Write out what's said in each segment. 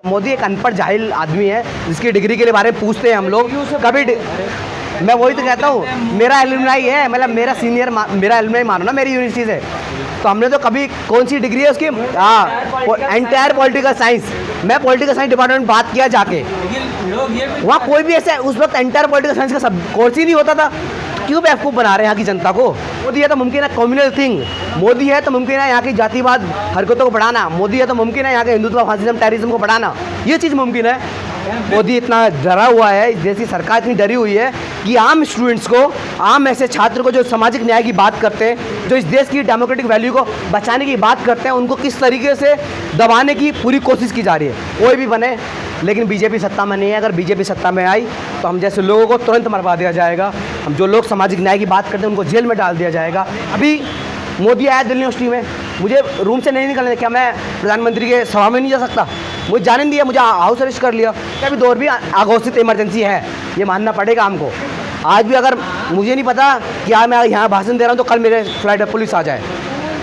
मोदी एक अनपढ़ जाहिल आदमी है जिसकी डिग्री के बारे में पूछते हैं हम लोग कभी। मैं वही तो कहता हूँ, मेरा एलुमनाई है, मतलब मेरा सीनियर, मेरा एलुमनाई मानो ना मेरी यूनिवर्सिटी से, तो हमने तो कभी कौन सी डिग्री है उसकी, एंटायर पॉलिटिकल साइंस। मैं पॉलिटिकल साइंस डिपार्टमेंट में बात किया जाके, वहाँ कोई भी ऐसे उस वक्त एंटायर पॉलिटिकल साइंस का सब कोर्स ही नहीं होता था। क्यों बेवकूफ़ बना रहे हैं यहाँ की जनता को। मोदी है तो मुमकिन है कम्युनल थिंग, मोदी है तो मुमकिन है यहाँ की जातिवाद हरकतों को बढ़ाना, मोदी है तो मुमकिन है यहाँ के हिंदुत्व, फासिज्म, टेररिज्म को बढ़ाना, ये चीज़ मुमकिन है। मोदी इतना डरा हुआ है, इस देश की सरकार इतनी डरी हुई है कि आम स्टूडेंट्स को, आम ऐसे छात्र को जो सामाजिक न्याय की बात करते हैं, जो इस देश की डेमोक्रेटिक वैल्यू को बचाने की बात करते हैं, उनको किस तरीके से दबाने की पूरी कोशिश की जा रही है। कोई भी बने, लेकिन बीजेपी सत्ता में नहीं है। अगर बीजेपी सत्ता में आई तो हम जैसे लोगों को तुरंत मरवा दिया जाएगा। हम जो लोग सामाजिक न्याय की बात करते हैं उनको जेल में डाल दिया जाएगा। अभी मोदी आया दिल्ली यूनिवर्सिटी में, मुझे रूम से नहीं निकलने, क्या मैं प्रधानमंत्री के सभा में नहीं जा सकता? मुझे जाने नहीं दिया, मुझे हाउस अरेस्ट कर लिया। अभी दौर भी अघोषित इमरजेंसी है, ये मानना पड़ेगा हमको। आज भी अगर मुझे नहीं पता कि आज मैं यहाँ भाषण दे रहा हूँ तो कल मेरे फ्लाइट पर पुलिस आ जाए।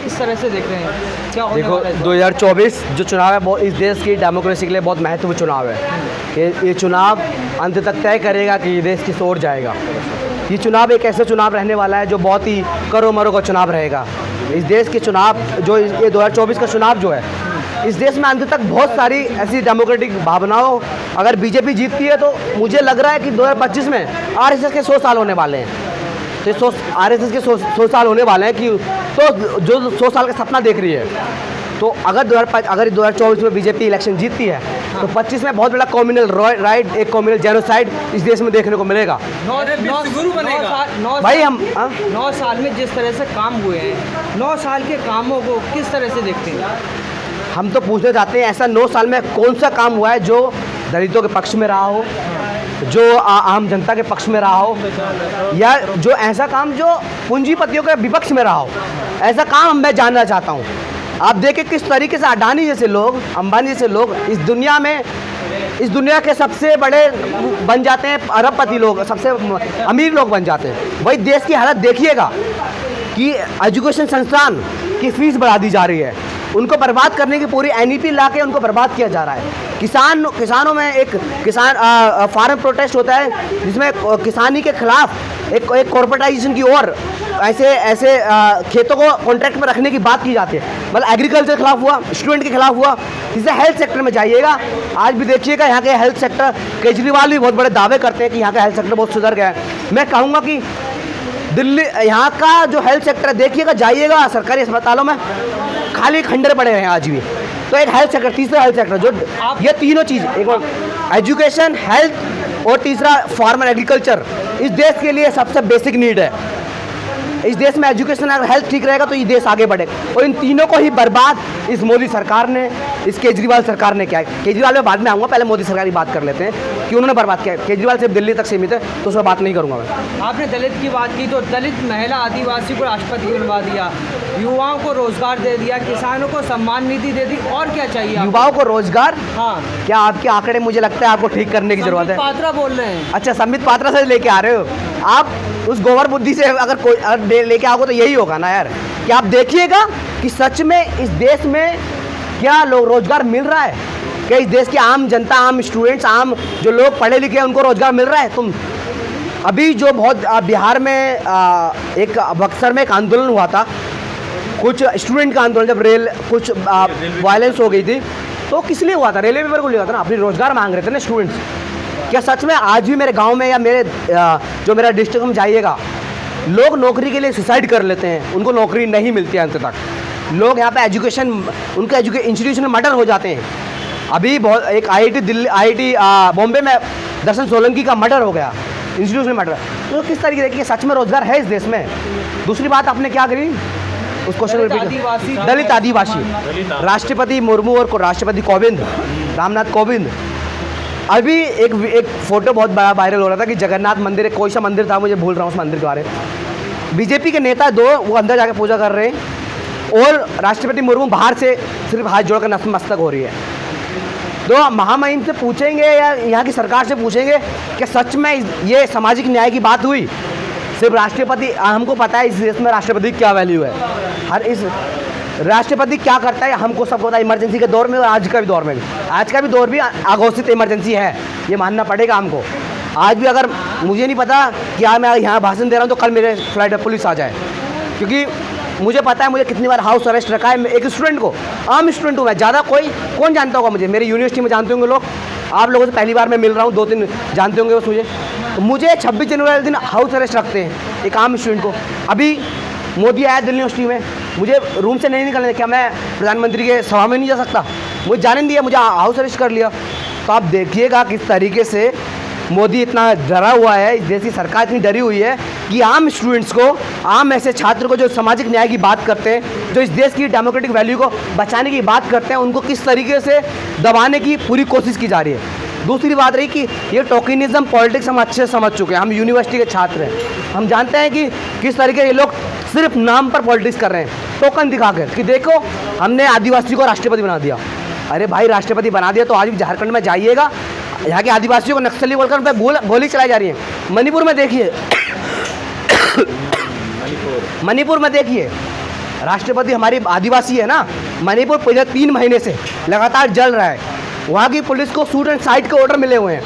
किस तरह से देख रहे हैं, क्या होने देखो वाला है? 2024 जो चुनाव है बहुत इस देश की डेमोक्रेसी के लिए बहुत महत्वपूर्ण चुनाव है। ये चुनाव अंत तक तय करेगा कि ये देश किस ओर जाएगा। ये चुनाव एक ऐसा चुनाव रहने वाला है जो बहुत ही करो मरो का चुनाव रहेगा। इस देश के चुनाव जो ये 2024 का चुनाव जो है, इस देश में अंत तक बहुत सारी ऐसी डेमोक्रेटिक भावनाओं, अगर बीजेपी जीतती है तो मुझे लग रहा है कि 2025 में आरएसएस के 100 साल होने वाले हैं। तो आरएसएस के 100 साल होने वाले हैं कि तो जो 100 साल का सपना देख रही है, तो अगर 2024 में बीजेपी इलेक्शन जीतती है तो 25 में बहुत बड़ा कम्युनल राइट, एक कम्युनल जेनोसाइड इस देश में देखने को मिलेगा। 9 भाई हम 9 साल में जिस तरह से काम हुए हैं, 9 साल के कामों को किस तरह से देखते हैं? हम तो पूछना चाहते हैं ऐसा 9 साल में कौन सा काम हुआ है जो दलितों के पक्ष में रहा हो, जो आम जनता के पक्ष में रहा हो, या जो ऐसा काम जो पूंजीपतियों के विपक्ष में रहा हो। ऐसा काम मैं जानना चाहता हूँ। आप देखें किस तरीके से अडानी जैसे लोग, अंबानी जैसे लोग इस दुनिया के सबसे बड़े बन जाते हैं, अरबपति लोग, सबसे अमीर लोग बन जाते हैं। वही देश की हालत देखिएगा कि एजुकेशन संस्थान की फीस बढ़ा दी जा रही है, उनको बर्बाद करने की पूरी एनईपी ला के उनको बर्बाद किया जा रहा है। किसानों में एक फार्म प्रोटेस्ट होता है जिसमें किसानी के खिलाफ एक कॉर्पोरेटाइजेशन की ओर ऐसे खेतों को कॉन्ट्रैक्ट में रखने की बात की जाती है। मतलब एग्रीकल्चर के खिलाफ हुआ, स्टूडेंट के खिलाफ हुआ। इससे हेल्थ सेक्टर में जाइएगा, आज भी देखिएगा यहाँ के हेल्थ सेक्टर, केजरीवाल भी बहुत बड़े दावे करते हैं कि यहाँ का हेल्थ सेक्टर बहुत सुधर गया है। मैं कहूँगा कि दिल्ली यहाँ का जो हेल्थ सेक्टर है, देखिएगा, जाइएगा सरकारी अस्पतालों में खाली खंडर पड़े हैं आज भी। तो एक हेल्थ सेक्टर, तीसरा हेल्थ सेक्टर, जो ये तीनों चीज़, एक एजुकेशन, हेल्थ और तीसरा फार्म एंड एग्रीकल्चर इस देश के लिए सबसे बेसिक नीड है। इस देश में एजुकेशन और हेल्थ ठीक रहेगा तो ये देश आगे बढ़ेगा। और इन तीनों को ही बर्बाद इस मोदी सरकार ने, इस केजरीवाल सरकार ने किया है। केजरीवाल में बाद में आऊँगा, पहले मोदी सरकार की बात कर लेते हैं कि उन्होंने बर्बाद किया है। केजरीवाल सिर्फ दिल्ली तक सीमित है तो उस पर बात नहीं करूँगा मैं। आपने दलित की बात की तो दलित महिला आदिवासी को राष्ट्रपति बनवा दिया, युवाओं को रोजगार दे दिया, किसानों को सम्मान निधि दे दी, और क्या चाहिए? युवाओं को रोजगार? हाँ, क्या आपके आंकड़े मुझे लगता है आपको ठीक करने की जरूरत है। पात्रा बोल रहे हैं। अच्छा, संबित पात्रा से लेके आ रहे हो आप? उस गोबर बुद्धि से अगर लेके आओगे तो यही होगा ना यार, कि आप देखिएगा कि सच में इस देश में क्या रोजगार मिल रहा है, क्या इस देश की आम जनता, आम स्टूडेंट्स, आम जो लोग पढ़े लिखे हैं उनको रोजगार मिल रहा है? तुम अभी जो बहुत बिहार में एक बक्सर में एक आंदोलन हुआ था, कुछ स्टूडेंट का आंदोलन, जब कुछ वायलेंस हो गई थी, तो किस लिए हुआ था? रेलवे पेपर को लिया था ना, अपनी रोजगार मांग रहे थे ना स्टूडेंट्स। क्या सच में आज भी मेरे गांव में या जो मेरा डिस्ट्रिक्ट में जाइएगा, लोग नौकरी के लिए सुसाइड कर लेते हैं, उनको नौकरी नहीं मिलती है अंत तक। लोग यहाँ पे एजुकेशन, उनके इंस्टीट्यूशन में मर्डर हो जाते हैं। अभी बहुत एक IIT बॉम्बे में दर्शन सोलंकी का मर्डर हो गया, इंस्टीट्यूशन में मर्डर। तो किस तरीके देखिए सच में रोजगार है इस देश में? दूसरी बात आपने क्या करी उस क्वेश्चन में? दलित आदिवासी, राष्ट्रपति मुर्मू और राष्ट्रपति कोविंद, रामनाथ कोविंद। अभी एक फोटो बहुत बड़ा वायरल हो रहा था कि जगन्नाथ मंदिर, कोई सा मंदिर था, मुझे भूल रहा हूँ उस मंदिर के बारे में। बीजेपी के नेता 2 वो अंदर जाके पूजा कर रहे हैं और राष्ट्रपति मुर्मू बाहर से सिर्फ हाथ जोड़कर नतमस्तक हो रही है। तो महामहिम से पूछेंगे या यहाँ की सरकार से पूछेंगे कि सच में ये सामाजिक न्याय की बात हुई? सिर्फ राष्ट्रपति, हमको पता है इस देश में राष्ट्रपति की क्या वैल्यू है। राष्ट्रपति क्या करता है हमको सबको पता है, इमरजेंसी के दौर में और आज का भी दौर में भी। आज का भी दौर भी अघोषित इमरजेंसी है, ये मानना पड़ेगा हमको। आज भी अगर मुझे नहीं पता कि आज मैं यहाँ भाषण दे रहा हूँ तो कल मेरे फ्लाइट में पुलिस आ जाए, क्योंकि मुझे पता है मुझे कितनी बार हाउस अरेस्ट रखा है। एक स्टूडेंट को, आम स्टूडेंट हूँ मैं, ज़्यादा कौन जानता होगा मुझे, मेरी यूनिवर्सिटी में जानते होंगे लोग, आप लोगों से पहली बार मैं मिल रहा हूँ, 2-3 जानते होंगे बस मुझे 26 जनवरी वाले दिन हाउस अरेस्ट रखते हैं एक आम स्टूडेंट को। अभी मोदी आया दिल्ली यूनिवर्सिटी में, मुझे रूम से नहीं निकलने, क्या मैं प्रधानमंत्री के सभा में नहीं जा सकता? मुझे जाने नहीं दिया, मुझे हाउस अरेस्ट कर लिया। तो आप देखिएगा किस तरीके से मोदी इतना डरा हुआ है, इस देश की सरकार इतनी डरी हुई है कि आम स्टूडेंट्स को, आम ऐसे छात्र को जो सामाजिक न्याय की बात करते हैं, जो इस देश की डेमोक्रेटिक वैल्यू को बचाने की बात करते हैं, उनको किस तरीके से दबाने की पूरी कोशिश की जा रही है। दूसरी बात रही कि ये टोकनिज्म पॉलिटिक्स हम अच्छे से समझ चुके हैं, हम यूनिवर्सिटी के छात्र हैं, हम जानते हैं कि किस तरीके ये लोग सिर्फ नाम पर पॉलिटिक्स कर रहे हैं, टोकन दिखा कर कि देखो हमने आदिवासी को राष्ट्रपति बना दिया। अरे भाई राष्ट्रपति बना दिया तो आज भी झारखंड में जाइएगा, यहाँ के आदिवासियों को नक्सली बोलकर उन पर गोली चलाई जा रही है। मणिपुर में देखिए मणिपुर में देखिए राष्ट्रपति हमारी आदिवासी है ना, मणिपुर पिछले 3 महीने से लगातार जल रहा है, वहाँ की पुलिस को शूट एंड साइट के ऑर्डर मिले हुए हैं,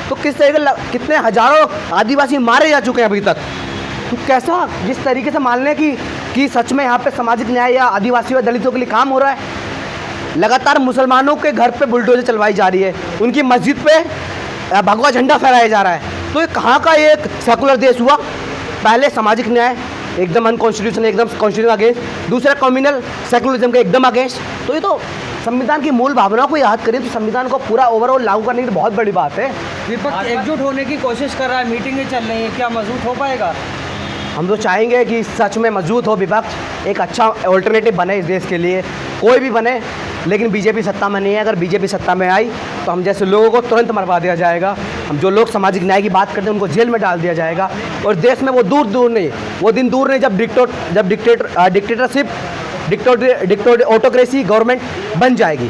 तो किस तरीके कितने हजारों आदिवासी मारे जा चुके हैं अभी तक। तो कैसा जिस तरीके से मान लें कि सच में यहाँ पे सामाजिक न्याय या आदिवासियों या दलितों के लिए काम हो रहा है। लगातार मुसलमानों के घर पे बुलडोजर चलवाई जा रही है, उनकी मस्जिद पे भगवा झंडा फहराया जा रहा है। तो ये कहाँ का एक सेकुलर देश हुआ? पहले सामाजिक न्याय एकदम अनकॉन्स्टिट्यूशनल, एकदम कॉन्स्टिट्यूशन अगेंस्ट, दूसरा कम्युनल सेकुलरिज्म के एकदम अगेंस्ट। तो ये तो संविधान की मूल भावनाओं को याद करें तो संविधान को पूरा ओवरऑल लागू करने की तो बहुत बड़ी बात है। विपक्ष एकजुट होने की कोशिश कर रहा है, मीटिंगें चल रही हैं, क्या मजबूत हो पाएगा? हम तो चाहेंगे कि सच में मजबूत हो विपक्ष, एक अच्छा ऑल्टरनेटिव बने इस देश के लिए, कोई भी बने, लेकिन बीजेपी सत्ता में नहीं है। अगर बीजेपी सत्ता में आई तो हम जैसे लोगों को तुरंत मरवा दिया जाएगा, हम जो लोग सामाजिक न्याय की बात करते हैं उनको जेल में डाल दिया जाएगा। और देश में वो दिन दूर नहीं जब डिक्टेटरशिप ऑटोक्रेसी गवर्नमेंट बन जाएगी।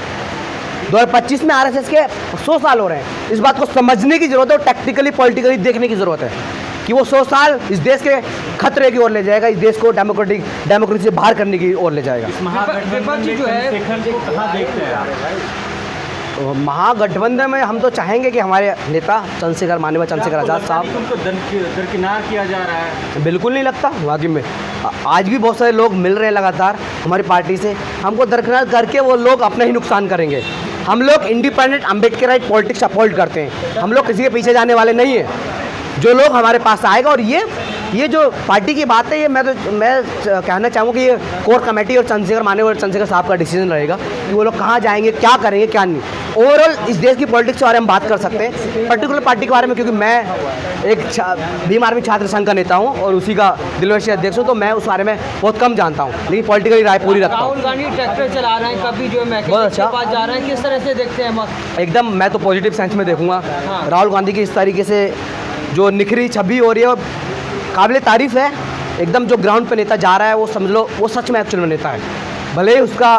2025 में आरएसएस के 100 साल हो रहे हैं, इस बात को समझने की ज़रूरत है और टैक्टिकली पॉलिटिकली देखने की ज़रूरत है कि वो 100 साल इस देश के खतरे की ओर ले जाएगा, इस देश को डेमोक्रेसी से बाहर करने की ओर ले जाएगा। विपक्ष जो है कहाँ देखते हैं आप? महागठबंधन में हम तो चाहेंगे कि हमारे नेता चंद्रशेखर माननीय चंद्रशेखर आज़ाद साहब, उनको दरकिनार किया जा रहा है? बिल्कुल नहीं लगता वाकई में। आज भी बहुत सारे लोग मिल रहे हैं लगातार हमारी पार्टी से, हमको दरकिनार करके वो लोग अपना ही नुकसान करेंगे। हम लोग इंडिपेंडेंट अम्बेडकराइट पॉलिटिक्स सपोर्ट करते हैं, हम लोग किसी के पीछे जाने वाले नहीं हैं। जो लोग हमारे पास आएगा, और ये जो पार्टी की बात है, ये मैं कहना चाहूँगा कि ये कोर कमेटी और चंद्रशेखर साहब का डिसीजन रहेगा कि वो लोग कहाँ जाएंगे, क्या करेंगे, क्या नहीं। ओवरऑल इस देश की पॉलिटिक्स के बारे में बात कर सकते हैं, पर्टिकुलर पार्टी के बारे में, क्योंकि मैं एक भीम आर्मी छात्र संघ का नेता हूँ और उसी का दिल्ली अध्यक्ष हूँ, तो मैं उस बारे में बहुत कम जानता हूँ, लेकिन पॉलिटिकली राय पूरी रखता हूँ। राहुल गांधी ट्रैक्टर चला रहे हैं, कभी जो है बहुत अच्छा, पास जा रहे हैं, किस तरह से देखते हैं? एकदम मैं तो पॉजिटिव सेंस में देखूँगा। राहुल गांधी की इस तरीके से जो निखरी छवि हो रही है काबिल तारीफ़ है। एकदम जो ग्राउंड पे नेता जा रहा है वो समझ लो वो सच में एक्चुअल में नेता है। भले ही उसका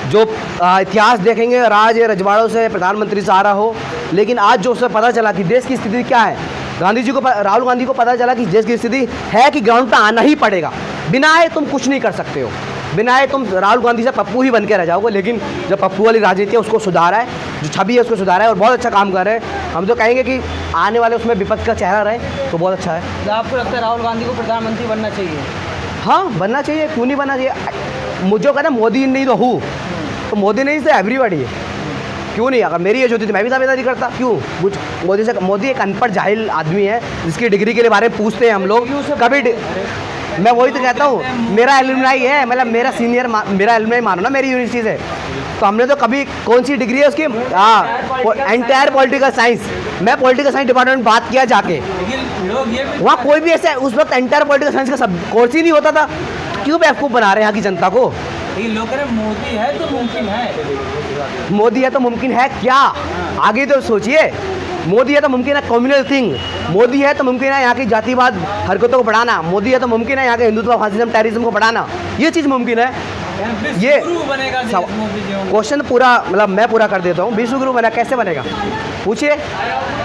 जो इतिहास देखेंगे, राज रजवाड़ों से प्रधानमंत्री से आ रहा हो, लेकिन आज जो उसे पता चला कि देश की स्थिति क्या है, राहुल गांधी को पता चला कि देश की स्थिति है कि ग्राउंड पे आना ही पड़ेगा, बिना आए तुम कुछ नहीं कर सकते हो, बिना आए तुम राहुल गांधी से पप्पू ही बन के रह जाओगे। लेकिन जो पप्पू वाली राजनीति है उसको सुधारा है, जो छवि है उसको सुधारा है और बहुत अच्छा काम कर रहे हैं। हम तो कहेंगे कि आने वाले उसमें विपक्ष का चेहरा रहे तो बहुत अच्छा है। आपको लगता है राहुल गांधी को प्रधानमंत्री बनना चाहिए? हाँ, बनना चाहिए, क्यों नहीं बनना चाहिए। मुझे कहना मोदी नहीं तो हूँ, तो मोदी नहीं से एवरीबॉडी है, क्यों नहीं। अगर मेरी एज होती तो मैं भी दावेदारी करता, क्यों कुछ मोदी एक अनपढ़ जाहिल आदमी है जिसकी डिग्री के बारे में पूछते हैं हम लोग कभी। मैं वही तो कहता हूँ, मेरा एलुमनाई है, मतलब मेरा सीनियर, मेरा एलुमनाई मानो ना मेरी यूनिवर्सिटी से, तो हमने तो कभी कौन सी डिग्री है उसकी, एंटायर पॉलिटिकल साइंस, मैं पॉलिटिकल साइंस डिपार्टमेंट में बात किया जाके, वहाँ कोई भी ऐसे उस वक्त एंटायर पॉलिटिकल साइंस का सब कोर्स ही नहीं होता था। क्यों बेवकूफ़ बना रहे हैं यहाँ की जनता को? लोग कह रहे मोदी है तो मुमकिन है, मोदी है तो मुमकिन है क्या? आगे तो सोचिए, मोदी है तो मुमकिन है कम्युनल थिंग, मोदी है तो मुमकिन है यहाँ की जातिवाद हरकतों को बढ़ाना, मोदी है तो मुमकिन है यहाँ के हिंदुत्व फासिज्म टेररिज्म को बढ़ाना, ये चीज़ मुमकिन है। ये बनेगा सव- क्वेश्चन पूरा मतलब मैं पूरा कर देता हूँ। विश्व गुरु बना कैसे बनेगा? पूछिए।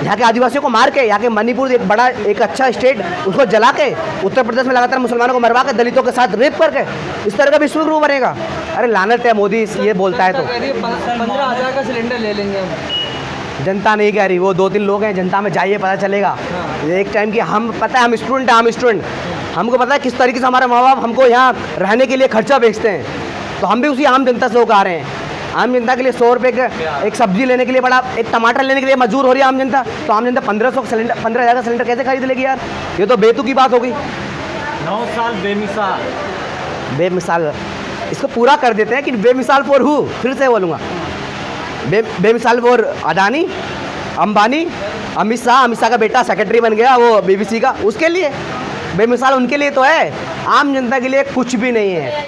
यहाँ के आदिवासियों को मार के, यहाँ के मणिपुर एक बड़ा एक अच्छा स्टेट उसको जला के, उत्तर प्रदेश में लगातार मुसलमानों को मरवा के, दलितों के साथ रेप करके, इस तरह का विश्व गुरु बनेगा? अरे लानत है मोदी ये बोलता है तो। 15,000 का सिलेंडर ले लेंगे हम। जनता नहीं कह रही, वो 2-3 लोग हैं, जनता में जाइए पता चलेगा। एक टाइम की हम पता है, हम स्टूडेंट हैं, हम स्टूडेंट, हमको पता है किस तरीके से हमारे माँ बाप हमको यहाँ रहने के लिए खर्चा बेचते हैं, तो हम भी उसी आम जनता से होकर आ रहे हैं। आम जनता के लिए 100 रुपये का एक सब्जी लेने के लिए बड़ा, एक टमाटर लेने के लिए मजबूर हो रही है आम जनता, तो आम जनता 1500 का सिलेंडर, 15,000 का सिलेंडर कैसे खरीद लेगी यार? ये तो बेतु की बात हो गई। 9 साल बेमिसाल। बेमिसाल, इसको पूरा कर देते हैं कि बेमिसाल फॉर हु, फिर से बोलूँगा, बेमिसाल फॉर अडानी, अंबानी, अमित शाह का बेटा सेक्रेटरी बन गया वो BBC का, उसके लिए बेमिसाल उनके लिए तो है, आम जनता के लिए कुछ भी नहीं है।